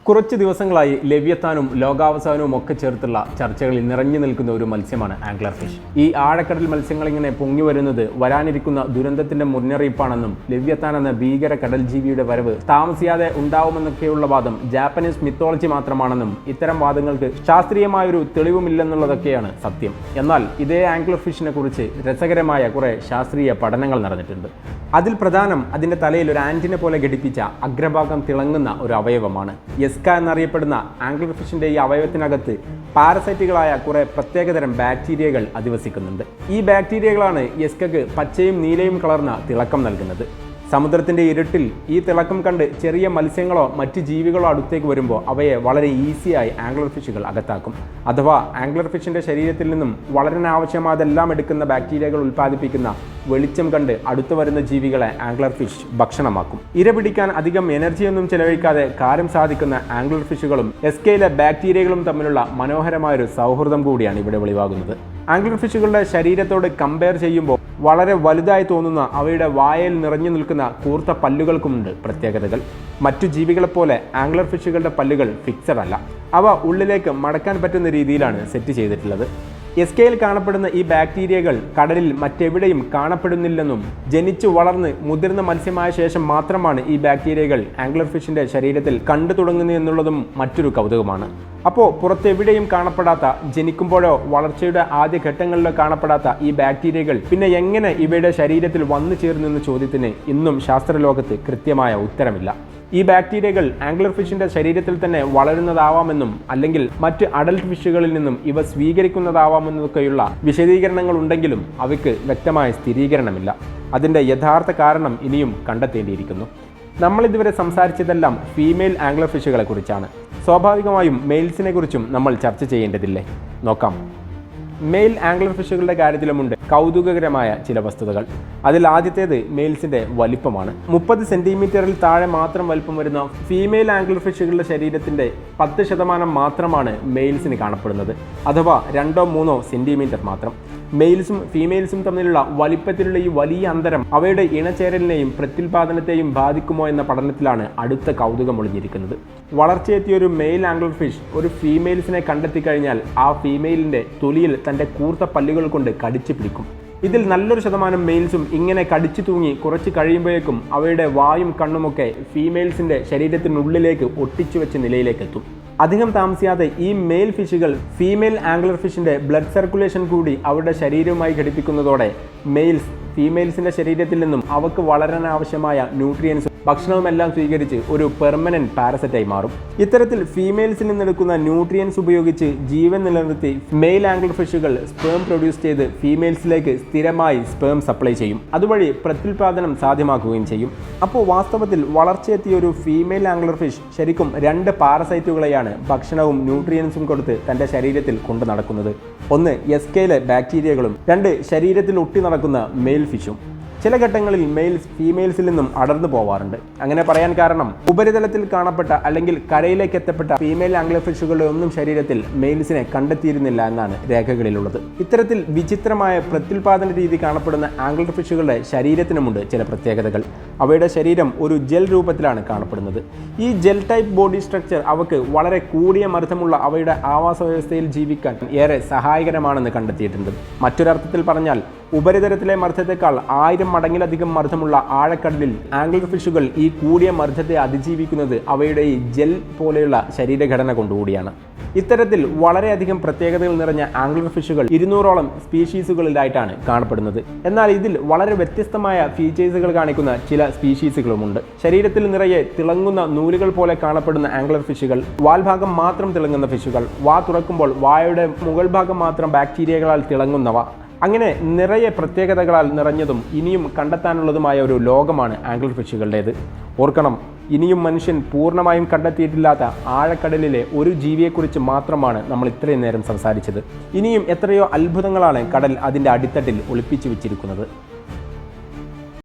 കുറച്ച് ദിവസങ്ങളായി ലെവ്യത്താനും ലോകാവസാനവും ഒക്കെ ചേർത്തുള്ള ചർച്ചകളിൽ നിറഞ്ഞു നിൽക്കുന്ന ഒരു മത്സ്യമാണ് ആംഗ്ലർ ഫിഷ്. ഈ ആഴക്കടൽ മത്സ്യങ്ങൾ ഇങ്ങനെ പൊങ്ങി വരുന്നത് വരാനിരിക്കുന്ന ദുരന്തത്തിന്റെ മുന്നറിയിപ്പാണെന്നും ലെവ്യത്താൻ എന്ന ഭീകര കടൽ ജീവിയുടെ വരവ് താമസിയാതെ ഉണ്ടാവുമെന്നൊക്കെയുള്ള വാദം ജാപ്പനീസ് മിത്തോളജി മാത്രമാണെന്നും ഇത്തരം വാദങ്ങൾക്ക് ശാസ്ത്രീയമായൊരു തെളിവുമില്ലെന്നുള്ളതൊക്കെയാണ് സത്യം. എന്നാൽ ഇതേ ആംഗ്ലർ ഫിഷിനെ കുറിച്ച് രസകരമായ കുറെ ശാസ്ത്രീയ പഠനങ്ങൾ നടന്നിട്ടുണ്ട്. അതിൽ പ്രധാനം അതിന്റെ തലയിൽ ഒരു ആന്റിനെ പോലെ ഘടിപ്പിച്ച അഗ്രഭാഗം തിളങ്ങുന്ന ഒരു അവയവമാണ്. യെസ്ക എന്നറിയപ്പെടുന്ന ആംഗ്ലർ ഫിഷിന്റെ ഈ അവയവത്തിനകത്ത് പാരസൈറ്റുകളായ കുറെ പ്രത്യേകതരം ബാക്ടീരിയകൾ അധിവസിക്കുന്നുണ്ട്. ഈ ബാക്ടീരിയകളാണ് യെസ്കക്ക് പച്ചയും നീലയും കലർന്ന തിളക്കം നൽകുന്നത്. സമുദ്രത്തിന്റെ ഇരുട്ടിൽ ഈ തിളക്കം കണ്ട് ചെറിയ മത്സ്യങ്ങളോ മറ്റ് ജീവികളോ അടുത്തേക്ക് വരുമ്പോൾ അവയെ വളരെ ഈസിയായി ആംഗ്ലർ ഫിഷുകൾ അകത്താക്കും. അഥവാ ആംഗ്ലർ ഫിഷിന്റെ ശരീരത്തിൽ നിന്നും വളരാനാവശ്യമായതെല്ലാം എടുക്കുന്ന ബാക്ടീരിയകൾ ഉൽപ്പാദിപ്പിക്കുന്ന വെളിച്ചം കണ്ട് അടുത്തു വരുന്ന ജീവികളെ ആംഗ്ലർ ഫിഷ് ഭക്ഷണമാക്കും. ഇര പിടിക്കാൻ അധികം എനർജിയൊന്നും ചെലവഴിക്കാതെ കാര്യം സാധിക്കുന്ന ആംഗ്ലർ ഫിഷുകളും എസ്കയിലെ ബാക്ടീരിയകളും തമ്മിലുള്ള മനോഹരമായൊരു സൗഹൃദം കൂടിയാണ് ഇവിടെ വെളിവാകുന്നത്. ആംഗ്ലർ ഫിഷുകളുടെ ശരീരത്തോട് കമ്പയർ ചെയ്യുമ്പോൾ വളരെ വലുതായി തോന്നുന്ന അവയുടെ വായയിൽ നിറഞ്ഞു നിൽക്കുന്ന കൂർത്ത പല്ലുകൾക്കുമുണ്ട് പ്രത്യേകതകൾ. മറ്റു ജീവികളെപ്പോലെ ആംഗ്ലർ ഫിഷുകളുടെ പല്ലുകൾ ഫിക്സഡ് അല്ല. അവ ഉള്ളിലേക്ക് മടക്കാൻ പറ്റുന്ന രീതിയിലാണ് സെറ്റ് ചെയ്തിട്ടുള്ളത്. എസ്കയിൽ കാണപ്പെടുന്ന ഈ ബാക്ടീരിയകൾ കടലിൽ മറ്റെവിടെയും കാണപ്പെടുന്നില്ലെന്നും ജനിച്ചു വളർന്ന് മുതിർന്ന മത്സ്യമായ ശേഷം മാത്രമാണ് ഈ ബാക്ടീരിയകൾ ആംഗ്ലർ ഫിഷിന്റെ ശരീരത്തിൽ കണ്ടു തുടങ്ങുന്നത് എന്നുള്ളതും മറ്റൊരു കൗതുകമാണ്. അപ്പോൾ പുറത്തെവിടെയും കാണപ്പെടാത്ത, ജനിക്കുമ്പോഴോ വളർച്ചയുടെ ആദ്യ ഘട്ടങ്ങളിലോ കാണപ്പെടാത്ത ഈ ബാക്ടീരിയകൾ പിന്നെ എങ്ങനെ ഇവയുടെ ശരീരത്തിൽ വന്നു ചേർന്നു എന്ന ചോദ്യത്തിന് ഇന്നും ശാസ്ത്രലോകത്ത് കൃത്യമായ ഉത്തരമില്ല. ഈ ബാക്ടീരിയകൾ ആംഗ്ലർ ഫിഷിന്റെ ശരീരത്തിൽ തന്നെ വളരുന്നതാവാമെന്നും അല്ലെങ്കിൽ മറ്റ് അഡൽട്ട് ഫിഷുകളിൽ നിന്നും ഇവ സ്വീകരിക്കുന്നതാവാമെന്നൊക്കെയുള്ള വിശദീകരണങ്ങൾ ഉണ്ടെങ്കിലും അവയ്ക്ക് വ്യക്തമായ സ്ഥിരീകരണമില്ല. അതിൻ്റെ യഥാർത്ഥ കാരണം ഇനിയും കണ്ടെത്തേണ്ടിയിരിക്കുന്നു. നമ്മളിതുവരെ സംസാരിച്ചതെല്ലാം ഫീമെയിൽ ആംഗ്ലർ ഫിഷുകളെ കുറിച്ചാണ്. സ്വാഭാവികമായും മെയിൽസിനെ കുറിച്ചും നമ്മൾ ചർച്ച ചെയ്യേണ്ടതില്ലേ? നോക്കാം. മെയിൽ ആംഗ്ലർ ഫിഷുകളുടെ കാര്യത്തിലുമുണ്ട് കൗതുകകരമായ ചില വസ്തുതകൾ. അതിൽ ആദ്യത്തേത് മെയിൽസിന്റെ വലിപ്പമാണ്. 30 സെന്റിമീറ്ററിൽ താഴെ മാത്രം വലിപ്പം വരുന്ന ഫീമെയിൽ ആംഗ്ലർ ഫിഷുകളുടെ ശരീരത്തിന്റെ 10% മാത്രമാണ് മെയിൽസിന് കാണപ്പെടുന്നത്. അഥവാ 2-3 സെന്റിമീറ്റർ മാത്രം. മെയിൽസും ഫീമെയിൽസും തമ്മിലുള്ള വലിപ്പത്തിലുള്ള ഈ വലിയ അന്തരം അവയുടെ ഇണചേരലിനെയും പ്രത്യുൽപാദനത്തെയും ബാധിക്കുമോ എന്ന പഠനത്തിലാണ് അടുത്ത കൗതുകം ഒളിഞ്ഞിരിക്കുന്നത്. വളർച്ചയെത്തിയൊരു മെയിൽ ആംഗ്ലർ ഫിഷ് ഒരു ഫീമെയിൽസിനെ കണ്ടെത്തി കഴിഞ്ഞാൽ ആ ഫീമെയിലിന്റെ തൊലിയിൽ തന്റെ കൂർത്ത പല്ലുകൾ കൊണ്ട് കടിച്ചു പിടിക്കും. ഇതിൽ നല്ലൊരു ശതമാനം മെയിൽസും ഇങ്ങനെ കടിച്ചു തൂങ്ങി കുറച്ച് കഴിയുമ്പോഴേക്കും അവയുടെ വായും കണ്ണുമൊക്കെ ഫീമെയിൽസിന്റെ ശരീരത്തിനുള്ളിലേക്ക് ഒട്ടിച്ചു വെച്ച നിലയിലേക്ക് എത്തും. അധികം താമസിയാതെ ഈ മെയിൽ ഫിഷുകൾ ഫീമെയിൽ ആംഗ്ലർ ഫിഷിന്റെ ബ്ലഡ് സർക്കുലേഷൻ കൂടി അവരുടെ ശരീരവുമായി ഘടിപ്പിക്കുന്നതോടെ മെയിൽസ് ഫീമെയിൽസിന്റെ ശരീരത്തിൽ നിന്നും അവർക്ക് വളരാൻ ആവശ്യമായ ന്യൂട്രിയൻസും ഭക്ഷണവുമെല്ലാം സ്വീകരിച്ച് ഒരു പെർമനന്റ് പാരസൈറ്റായി മാറും. ഇത്തരത്തിൽ ഫീമെയിൽസിൽ നിന്നെടുക്കുന്ന ന്യൂട്രിയൻസ് ഉപയോഗിച്ച് ജീവൻ നിലനിർത്തി മെയിൽ ആംഗ്ലർ ഫിഷുകൾ സ്പേം പ്രൊഡ്യൂസ് ചെയ്ത് ഫീമെയിൽസിലേക്ക് സ്ഥിരമായി സ്പേം സപ്ലൈ ചെയ്യും. അതുവഴി പ്രത്യുൽപാദനം സാധ്യമാക്കുകയും ചെയ്യും. അപ്പോൾ വാസ്തവത്തിൽ വളർച്ചയെത്തിയ ഒരു ഫീമെയിൽ ആംഗ്ലർ ഫിഷ് ശരിക്കും 2 പാരസൈറ്റുകളെയാണ് ഭക്ഷണവും ന്യൂട്രിയൻസും കൊടുത്ത് തൻ്റെ ശരീരത്തിൽ കൊണ്ടു നടക്കുന്നത്. ഒന്ന് എസ്കയിലെ ബാക്ടീരിയകളും, 2 ശരീരത്തിൽ ഒട്ടി നടക്കുന്ന മെയിൽ ഫിഷും. ചില ഘട്ടങ്ങളിൽ മെയിൽസ് ഫീമെയിൽസിൽ നിന്നും അടർന്നു പോവാറുണ്ട്. അങ്ങനെ പറയാൻ കാരണം ഉപരിതലത്തിൽ കാണപ്പെട്ട അല്ലെങ്കിൽ കരയിലേക്ക് എത്തപ്പെട്ട ഫീമെയിൽ ആംഗ്ലർ ഫിഷുകളുടെ ഒന്നും ശരീരത്തിൽ മെയിൽസിനെ കണ്ടെത്തിയിരുന്നില്ല എന്നാണ് രേഖകളിലുള്ളത്. ഇത്തരത്തിൽ വിചിത്രമായ പ്രത്യുൽപാദന രീതി കാണപ്പെടുന്ന ആംഗ്ലർ ഫിഷുകളുടെ ശരീരത്തിനുമുണ്ട് ചില പ്രത്യേകതകൾ. അവയുടെ ശരീരം ഒരു ജെൽ രൂപത്തിലാണ് കാണപ്പെടുന്നത്. ഈ ജെൽ ടൈപ്പ് ബോഡി സ്ട്രക്ചർ അവക്ക് വളരെ കൂടിയ മർദ്ദമുള്ള അവയുടെ ആവാസ വ്യവസ്ഥയിൽ ജീവിക്കാൻ ഏറെ സഹായകരമാണെന്ന് കണ്ടെത്തിയിട്ടുണ്ട്. മറ്റൊരർത്ഥത്തിൽ പറഞ്ഞാൽ ഉപരിതലത്തിലെ മർദ്ദത്തെക്കാൾ 1000 മടങ്ങിലധികം മർദ്ദമുള്ള ആഴക്കടലിൽ ആംഗ്ലർ ഫിഷുകൾ ഈ കൂടിയ മർദ്ദത്തെ അതിജീവിക്കുന്നത് അവയുടെ ഈ ജെൽ പോലെയുള്ള ശരീരഘടന കൊണ്ടുകൂടിയാണ്. ഇത്തരത്തിൽ വളരെയധികം പ്രത്യേകതകൾ നിറഞ്ഞ ആംഗ്ലർ ഫിഷുകൾ 200ഓളം സ്പീഷീസുകളിലായിട്ടാണ് കാണപ്പെടുന്നത്. എന്നാൽ ഇതിൽ വളരെ വ്യത്യസ്തമായ ഫീച്ചേഴ്സുകൾ കാണിക്കുന്ന ചില സ്പീഷീസുകളുമുണ്ട്. ശരീരത്തിൽ നിറയെ തിളങ്ങുന്ന നൂലുകൾ പോലെ കാണപ്പെടുന്ന ആംഗ്ലർ ഫിഷുകൾ, വാൽഭാഗം മാത്രം തിളങ്ങുന്ന ഫിഷുകൾ, വാ തുറക്കുമ്പോൾ വായുടെ മുകൾ ഭാഗം മാത്രം ബാക്ടീരിയകളാൽ തിളങ്ങുന്നവ. അങ്ങനെ നിറയെ പ്രത്യേകതകളാൽ നിറഞ്ഞതും ഇനിയും കണ്ടെത്താനുള്ളതുമായ ഒരു ലോകമാണ് ആംഗ്ലർ ഫിഷുകളുടേത്. ഓർക്കണം, ഇനിയും മനുഷ്യൻ പൂർണ്ണമായും കണ്ടെത്തിയിട്ടില്ലാത്ത ആഴക്കടലിലെ ഒരു ജീവിയെക്കുറിച്ച് മാത്രമാണ് നമ്മൾ ഇത്രയും നേരം സംസാരിച്ചത്. ഇനിയും എത്രയോ അത്ഭുതങ്ങളാണ് കടൽ അതിൻ്റെ അടിത്തട്ടിൽ ഒളിപ്പിച്ചു വെച്ചിരിക്കുന്നത്.